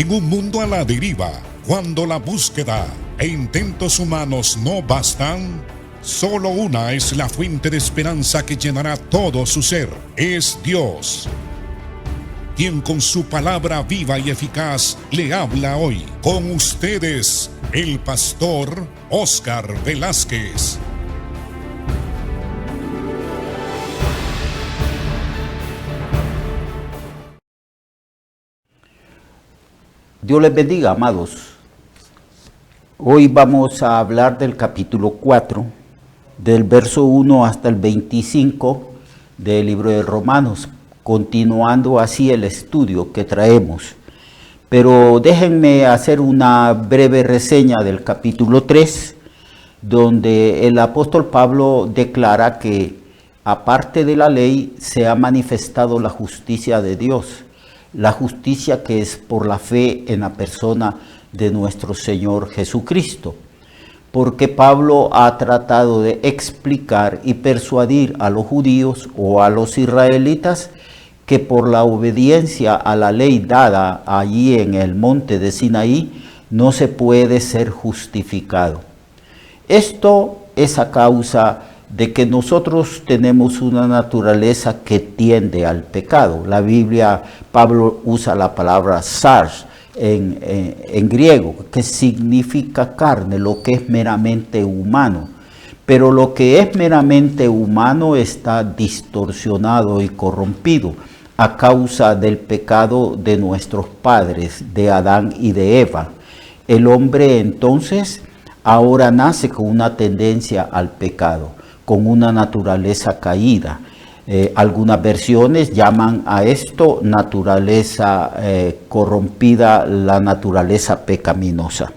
En un mundo a la deriva, cuando la búsqueda e intentos humanos no bastan, solo una es la fuente de esperanza que llenará todo su ser. Es Dios, quien con su palabra viva y eficaz le habla hoy. Con ustedes, el pastor Óscar Velázquez. Dios les bendiga, amados. Hoy vamos a hablar del capítulo 4, del verso 1 hasta el 25 del libro de Romanos, continuando así el estudio que traemos. Pero déjenme hacer una breve reseña del capítulo 3, donde el apóstol Pablo declara que aparte de la ley se ha manifestado la justicia de Dios, la justicia que es por la fe en la persona de nuestro Señor Jesucristo. Porque Pablo ha tratado de explicar y persuadir a los judíos o a los israelitas que por la obediencia a la ley dada allí en el monte de Sinaí no se puede ser justificado. Esto es a causa de que nosotros tenemos una naturaleza que tiende al pecado. La Biblia, Pablo usa la palabra sarx en griego, que significa carne, lo que es meramente humano. Pero lo que es meramente humano está distorsionado y corrompido a causa del pecado de nuestros padres, de Adán y de Eva. El hombre entonces ahora nace con una tendencia al pecado, con una naturaleza caída. Algunas versiones llaman a esto naturaleza corrompida, la naturaleza pecaminosa.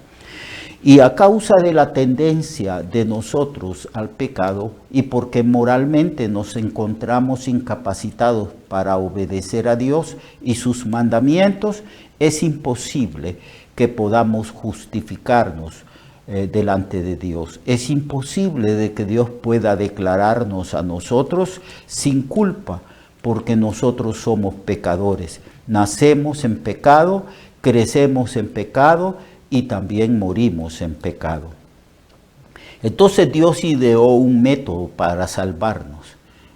Y a causa de la tendencia de nosotros al pecado y porque moralmente nos encontramos incapacitados para obedecer a Dios y sus mandamientos, es imposible que podamos justificarnos delante de Dios. Es imposible de que Dios pueda declararnos a nosotros sin culpa, porque nosotros somos pecadores. Nacemos en pecado, crecemos en pecado y también morimos en pecado. Entonces Dios ideó un método para salvarnos.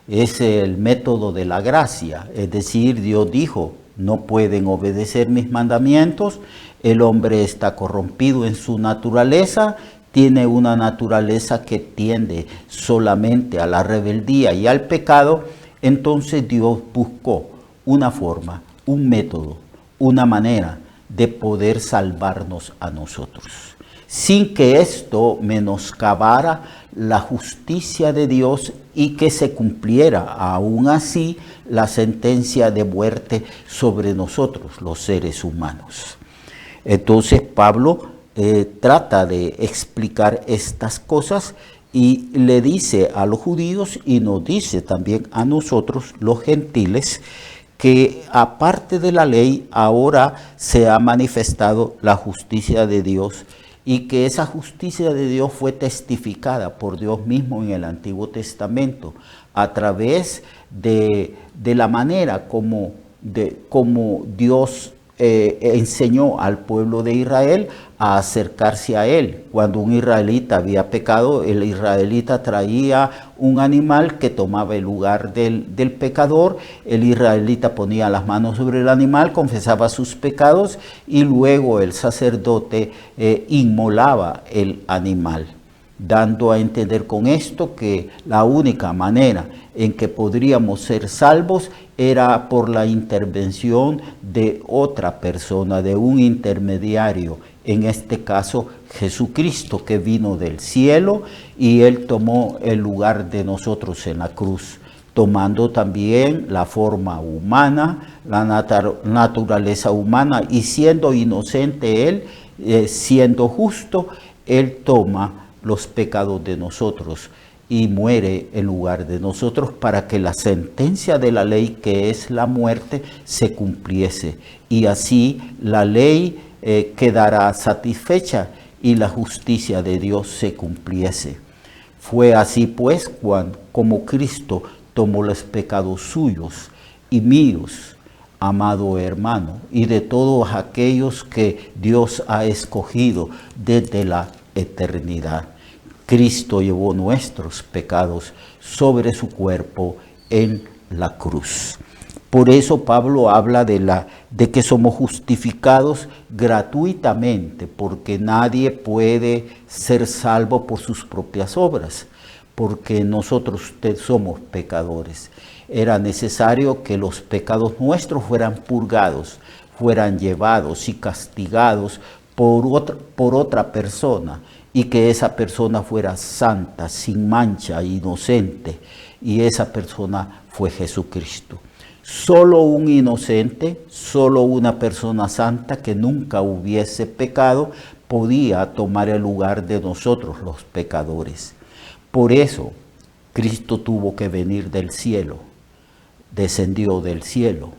Es el método de la gracia. Es decir, Dios dijo, no pueden obedecer mis mandamientos. El hombre está corrompido en su naturaleza, tiene una naturaleza que tiende solamente a la rebeldía y al pecado. Entonces Dios buscó una forma, un método, una manera de poder salvarnos a nosotros, sin que esto menoscabara la justicia de Dios y que se cumpliera aún así la sentencia de muerte sobre nosotros, los seres humanos. Entonces Pablo trata de explicar estas cosas y le dice a los judíos y nos dice también a nosotros, los gentiles, que aparte de la ley ahora se ha manifestado la justicia de Dios y que esa justicia de Dios fue testificada por Dios mismo en el Antiguo Testamento a través de la manera como Dios enseñó al pueblo de Israel a acercarse a él. Cuando un israelita había pecado, el israelita traía un animal que tomaba el lugar del pecador. El israelita ponía las manos sobre el animal, confesaba sus pecados y luego el sacerdote inmolaba el animal, dando a entender con esto que la única manera en que podríamos ser salvos era por la intervención de otra persona, de un intermediario, en este caso Jesucristo, que vino del cielo y Él tomó el lugar de nosotros en la cruz, tomando también la forma humana, la naturaleza humana, y siendo inocente Él, siendo justo, Él toma los pecados de nosotros y muere en lugar de nosotros para que la sentencia de la ley, que es la muerte, se cumpliese. Y así la ley quedará satisfecha y la justicia de Dios se cumpliese. Fue así pues como Cristo tomó los pecados suyos y míos amado hermano, y de todos aquellos que Dios ha escogido desde la eternidad. Cristo llevó nuestros pecados sobre su cuerpo en la cruz. Por eso Pablo habla de que somos justificados gratuitamente, porque nadie puede ser salvo por sus propias obras, porque nosotros somos pecadores. Era necesario que los pecados nuestros fueran purgados, fueran llevados y castigados por otra persona, y que esa persona fuera santa, sin mancha, inocente, y esa persona fue Jesucristo. Solo un inocente, solo una persona santa que nunca hubiese pecado podía tomar el lugar de nosotros los pecadores. Por eso Cristo tuvo que venir del cielo, descendió del cielo,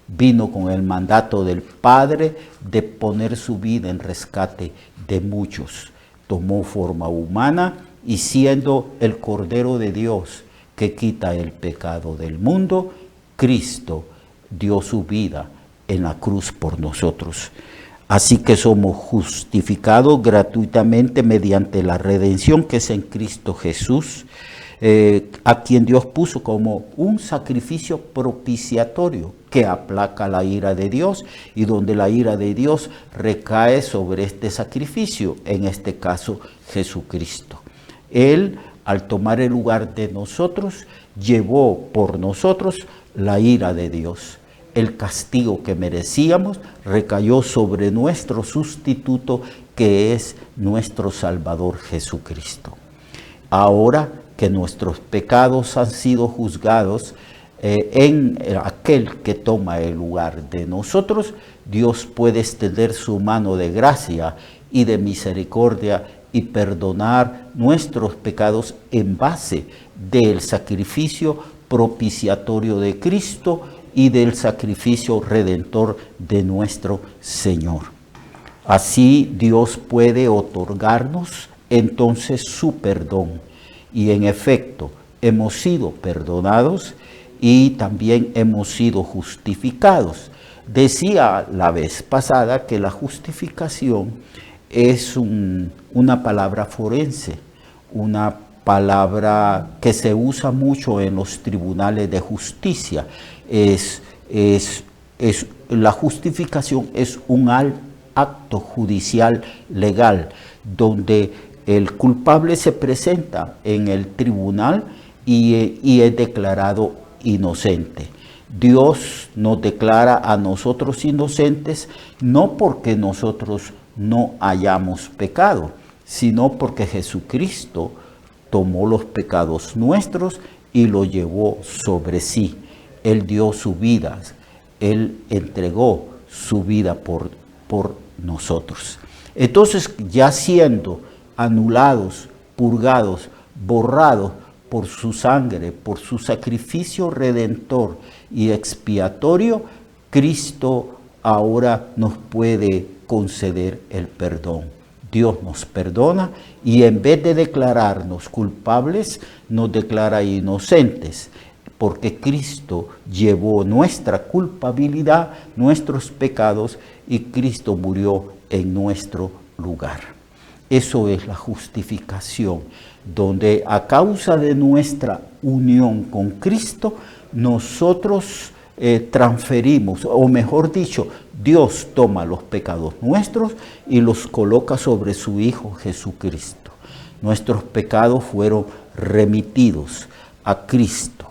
vino con el mandato del Padre de poner su vida en rescate de muchos. Tomó forma humana y siendo el Cordero de Dios que quita el pecado del mundo, Cristo dio su vida en la cruz por nosotros. Así que somos justificados gratuitamente mediante la redención que es en Cristo Jesús, a quien Dios puso como un sacrificio propiciatorio que aplaca la ira de Dios y donde la ira de Dios recae sobre este sacrificio, en este caso Jesucristo. Él, al tomar el lugar de nosotros, llevó por nosotros la ira de Dios. El castigo que merecíamos recayó sobre nuestro sustituto, que es nuestro Salvador Jesucristo. Ahora que nuestros pecados han sido juzgados en aquel que toma el lugar de nosotros, Dios puede extender su mano de gracia y de misericordia y perdonar nuestros pecados en base del sacrificio propiciatorio de Cristo y del sacrificio redentor de nuestro Señor. Así Dios puede otorgarnos entonces su perdón. Y en efecto, hemos sido perdonados y también hemos sido justificados. Decía la vez pasada que la justificación es una palabra forense, una palabra que se usa mucho en los tribunales de justicia. La justificación es un acto judicial legal donde el culpable se presenta en el tribunal y es declarado inocente. Dios nos declara a nosotros inocentes no porque nosotros no hayamos pecado, sino porque Jesucristo tomó los pecados nuestros y lo llevó sobre sí. Él dio su vida, Él entregó su vida por nosotros. Entonces, ya siendo anulados, purgados, borrados por su sangre, por su sacrificio redentor y expiatorio, Cristo ahora nos puede conceder el perdón. Dios nos perdona y en vez de declararnos culpables, nos declara inocentes, porque Cristo llevó nuestra culpabilidad, nuestros pecados, y Cristo murió en nuestro lugar. Eso es la justificación, donde a causa de nuestra unión con Cristo, nosotros transferimos, o mejor dicho, Dios toma los pecados nuestros y los coloca sobre su Hijo Jesucristo. Nuestros pecados fueron remitidos a Cristo.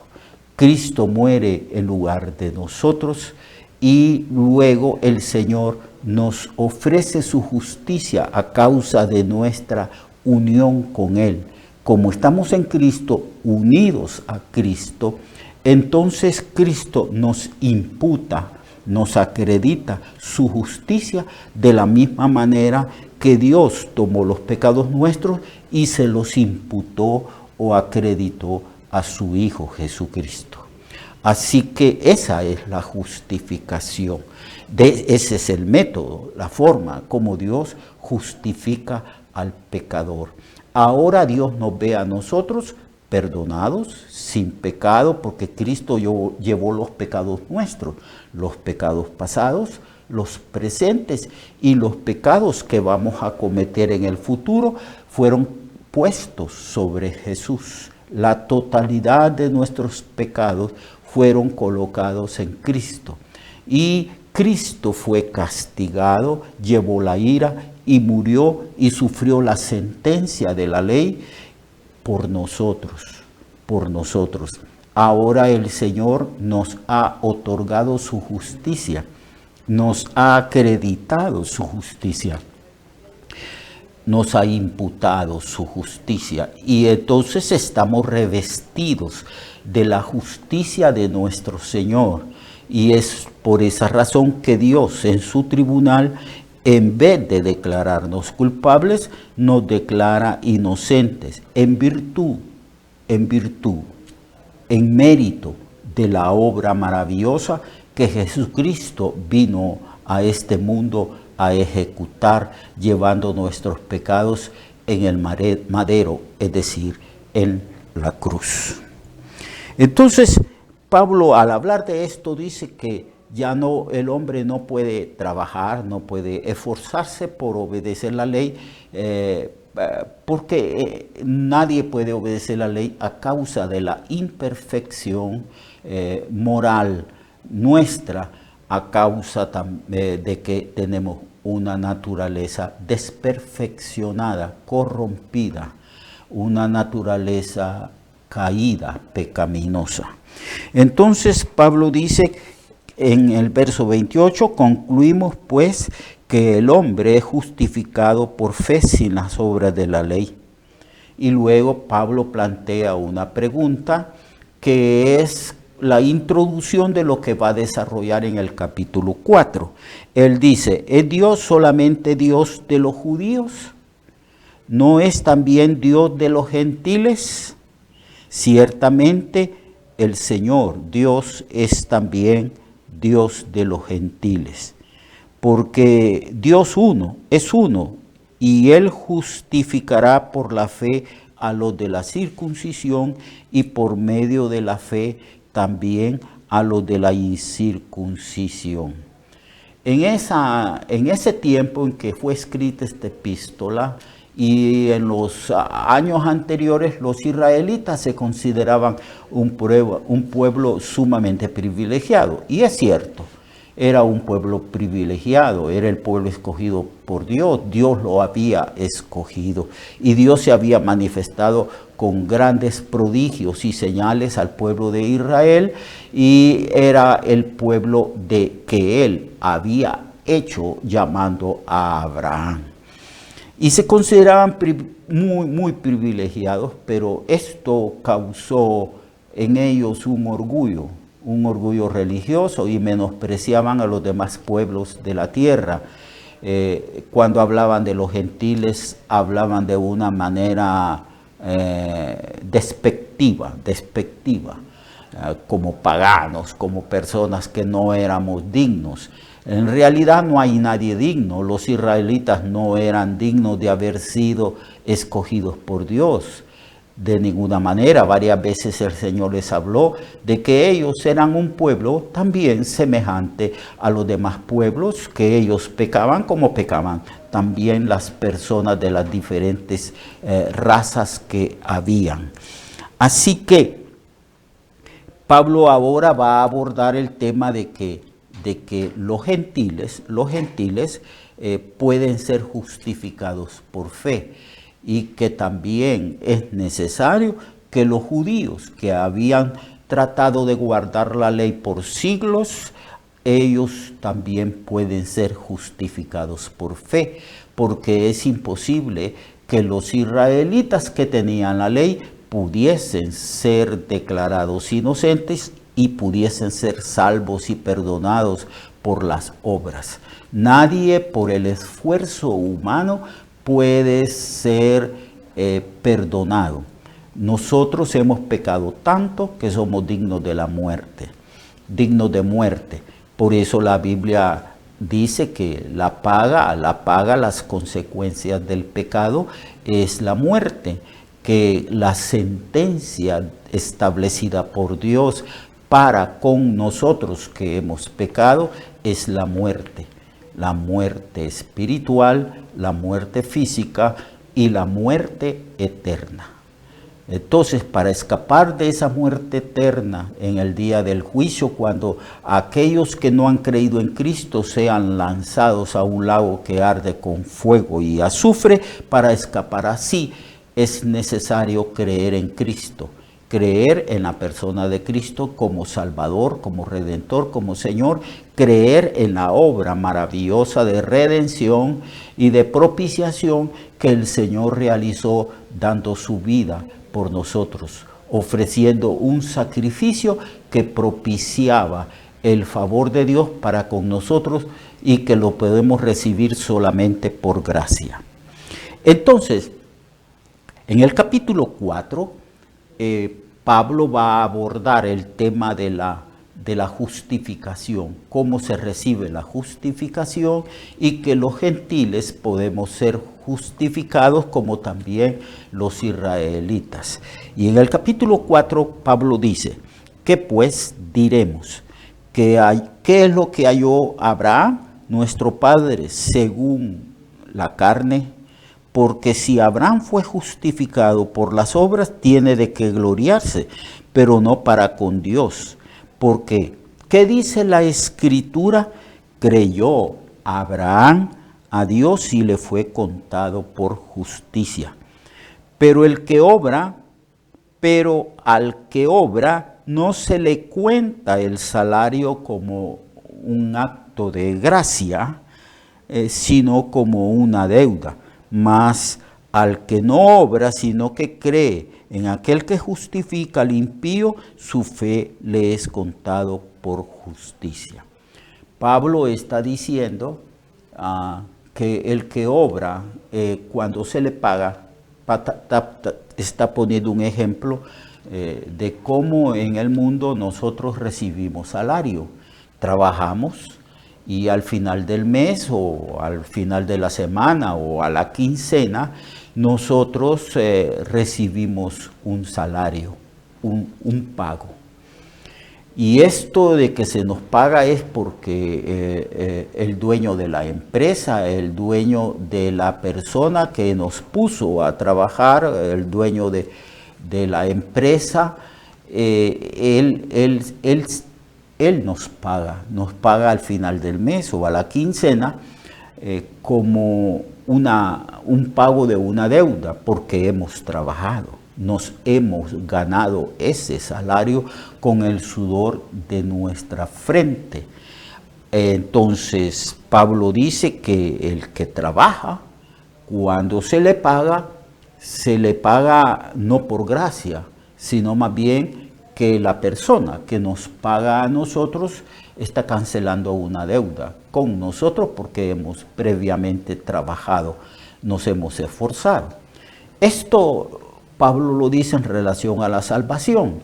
Cristo muere en lugar de nosotros y luego el Señor nos ofrece su justicia a causa de nuestra unión con Él. Como estamos en Cristo, unidos a Cristo, entonces Cristo nos imputa, nos acredita su justicia de la misma manera que Dios tomó los pecados nuestros y se los imputó o acreditó a su Hijo Jesucristo. Así que esa es la justificación. Ese es el método, la forma como Dios justifica al pecador. Ahora Dios nos ve a nosotros perdonados, sin pecado, porque Cristo llevó los pecados nuestros, Los pecados pasados, los presentes y los pecados que vamos a cometer en el futuro fueron puestos sobre Jesús. La totalidad de nuestros pecados fueron colocados en Cristo. Y Cristo fue castigado, llevó la ira y murió y sufrió la sentencia de la ley por nosotros, por nosotros. Ahora el Señor nos ha otorgado su justicia, nos ha acreditado su justicia, nos ha imputado su justicia y entonces estamos revestidos de la justicia de nuestro Señor. Y es por esa razón que Dios en su tribunal, en vez de declararnos culpables, nos declara inocentes en mérito de la obra maravillosa que Jesucristo vino a este mundo a ejecutar, llevando nuestros pecados en el madero, es decir, en la cruz. Entonces, Pablo, al hablar de esto, dice que ya no, el hombre no puede trabajar, no puede esforzarse por obedecer la ley, porque nadie puede obedecer la ley a causa de la imperfección moral nuestra, a causa de que tenemos una naturaleza desperfeccionada, corrompida, una naturaleza caída, pecaminosa. Entonces Pablo dice en el verso 28, concluimos pues que el hombre es justificado por fe sin las obras de la ley. Y luego Pablo plantea una pregunta que es la introducción de lo que va a desarrollar en el capítulo 4. Él dice, ¿es Dios solamente Dios de los judíos? ¿No es también Dios de los gentiles? Ciertamente el Señor Dios es también Dios de los gentiles, porque Dios es uno, y Él justificará por la fe a los de la circuncisión y por medio de la fe también a los de la incircuncisión. En ese tiempo en que fue escrita esta epístola y en los años anteriores, los israelitas se consideraban un pueblo sumamente privilegiado. Y es cierto, era un pueblo privilegiado, era el pueblo escogido por Dios. Dios lo había escogido y Dios se había manifestado con grandes prodigios y señales al pueblo de Israel, y era el pueblo que Él había hecho llamando a Abraham. Y se consideraban muy privilegiados, pero esto causó en ellos un orgullo religioso, y menospreciaban a los demás pueblos de la tierra. Cuando hablaban de los gentiles, hablaban de una manera despectiva, como paganos, como personas que no éramos dignos. En realidad no hay nadie digno. Los israelitas no eran dignos de haber sido escogidos por Dios de ninguna manera. Varias veces el Señor les habló de que ellos eran un pueblo también semejante a los demás pueblos, que ellos pecaban como pecaban también las personas de las diferentes razas que habían. Así que Pablo ahora va a abordar el tema de que los gentiles pueden ser justificados por fe, y que también es necesario que los judíos que habían tratado de guardar la ley por siglos, ellos también pueden ser justificados por fe, porque es imposible que los israelitas que tenían la ley pudiesen ser declarados inocentes y pudiesen ser salvos y perdonados por las obras. Nadie por el esfuerzo humano puede ser perdonado. Nosotros hemos pecado tanto que somos dignos de la muerte, dignos de muerte. Por eso la Biblia dice que la paga, las consecuencias del pecado es la muerte, que la sentencia establecida por Dios para con nosotros que hemos pecado es la muerte espiritual, la muerte física y la muerte eterna. Entonces, para escapar de esa muerte eterna en el día del juicio, cuando aquellos que no han creído en Cristo sean lanzados a un lago que arde con fuego y azufre, para escapar así es necesario creer en Cristo, creer en la persona de Cristo como Salvador, como Redentor, como Señor, creer en la obra maravillosa de redención y de propiciación que el Señor realizó dando su vida por nosotros, ofreciendo un sacrificio que propiciaba el favor de Dios para con nosotros y que lo podemos recibir solamente por gracia. Entonces, en el capítulo 4, Pablo va a abordar el tema de la justificación, cómo se recibe la justificación y que los gentiles podemos ser justificados como también los israelitas. Y en el capítulo 4 Pablo dice, ¿qué pues diremos? ¿Qué es lo que halló Abraham, nuestro padre, según la carne? Porque si Abraham fue justificado por las obras, tiene de qué gloriarse, pero no para con Dios. Porque, ¿qué dice la Escritura? Creyó Abraham a Dios y le fue contado por justicia. Pero al que obra no se le cuenta el salario como un acto de gracia, sino como una deuda. Mas al que no obra, sino que cree en aquel que justifica al impío, su fe le es contado por justicia. Pablo está diciendo que el que obra, cuando se le paga, está poniendo un ejemplo de cómo en el mundo nosotros recibimos salario. Trabajamos y al final del mes o al final de la semana o a la quincena, nosotros recibimos un salario, un pago. Y esto de que se nos paga es porque el dueño de la empresa, el dueño de la persona que nos puso a trabajar, el dueño de la empresa, él nos paga al final del mes o a la quincena como un pago de una deuda porque hemos trabajado. Nos hemos ganado ese salario con el sudor de nuestra frente. Entonces, Pablo dice que el que trabaja, cuando se le paga no por gracia, sino más bien que la persona que nos paga a nosotros está cancelando una deuda con nosotros porque hemos previamente trabajado, nos hemos esforzado. Esto Pablo lo dice en relación a la salvación.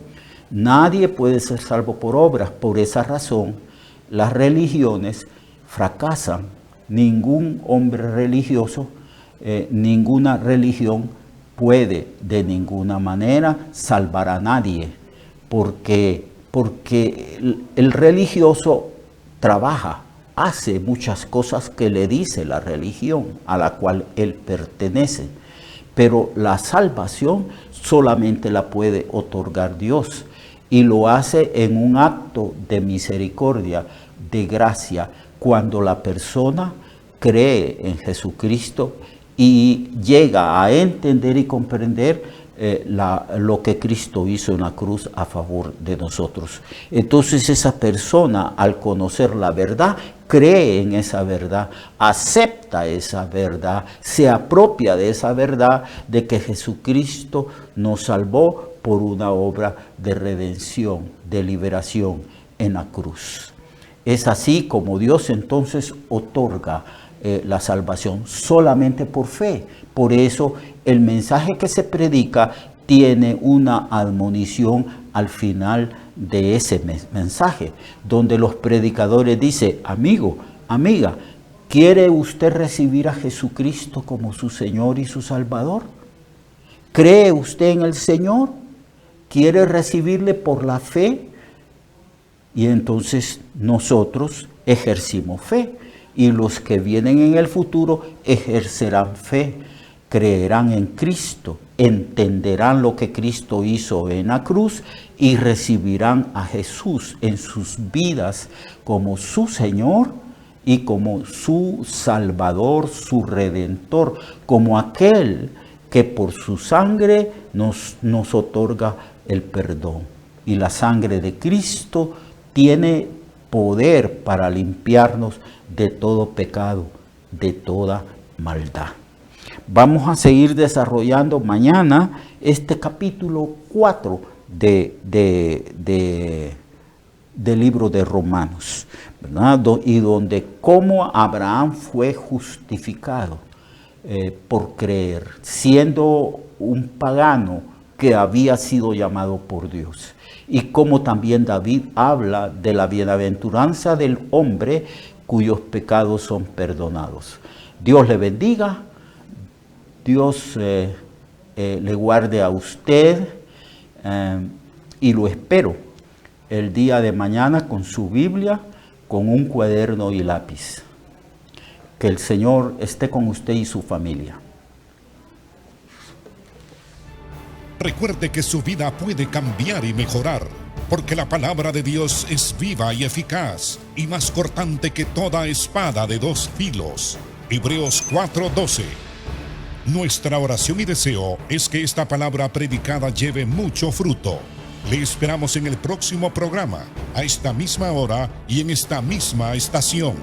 Nadie puede ser salvo por obras. Por esa razón, las religiones fracasan. Ningún hombre religioso, ninguna religión puede de ninguna manera salvar a nadie. Porque el religioso trabaja, hace muchas cosas que le dice la religión a la cual él pertenece. Pero la salvación solamente la puede otorgar Dios y lo hace en un acto de misericordia, de gracia, cuando la persona cree en Jesucristo y llega a entender y comprender lo que Cristo hizo en la cruz a favor de nosotros. Entonces esa persona, al conocer la verdad, cree en esa verdad, acepta esa verdad, se apropia de esa verdad de que Jesucristo nos salvó por una obra de redención, de liberación en la cruz. Es así como Dios entonces otorga la salvación solamente por fe. Por eso el mensaje que se predica tiene una admonición al final de ese mensaje, donde los predicadores dicen: amigo, amiga, ¿quiere usted recibir a Jesucristo como su Señor y su Salvador? ¿Cree usted en el Señor? ¿Quiere recibirle por la fe? Y entonces nosotros ejercimos fe. Y los que vienen en el futuro ejercerán fe, creerán en Cristo, entenderán lo que Cristo hizo en la cruz y recibirán a Jesús en sus vidas como su Señor y como su Salvador, su Redentor, como aquel que por su sangre nos otorga el perdón. Y la sangre de Cristo tiene poder para limpiarnos de todo pecado, de toda maldad. Vamos a seguir desarrollando mañana este capítulo 4 del libro de Romanos, ¿verdad? Y donde cómo Abraham fue justificado por creer, siendo un pagano que había sido llamado por Dios. Y como también David habla de la bienaventuranza del hombre cuyos pecados son perdonados. Dios le bendiga, Dios le guarde a usted y lo espero el día de mañana con su Biblia, con un cuaderno y lápiz. Que el Señor esté con usted y su familia. Recuerde que su vida puede cambiar y mejorar, porque la palabra de Dios es viva y eficaz, y más cortante que toda espada de dos filos. Hebreos 4:12. Nuestra oración y deseo es que esta palabra predicada lleve mucho fruto. Le esperamos en el próximo programa, a esta misma hora y en esta misma estación.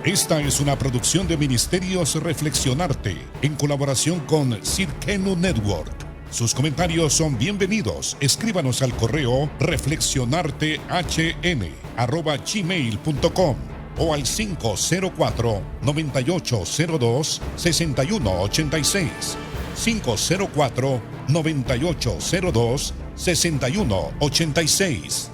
Esta es una producción de Ministerios Reflexionarte, en colaboración con Cirkenu Network. Sus comentarios son bienvenidos. Escríbanos al correo reflexionartehn@gmail.com o al 504-9802-6186. 504-9802-6186.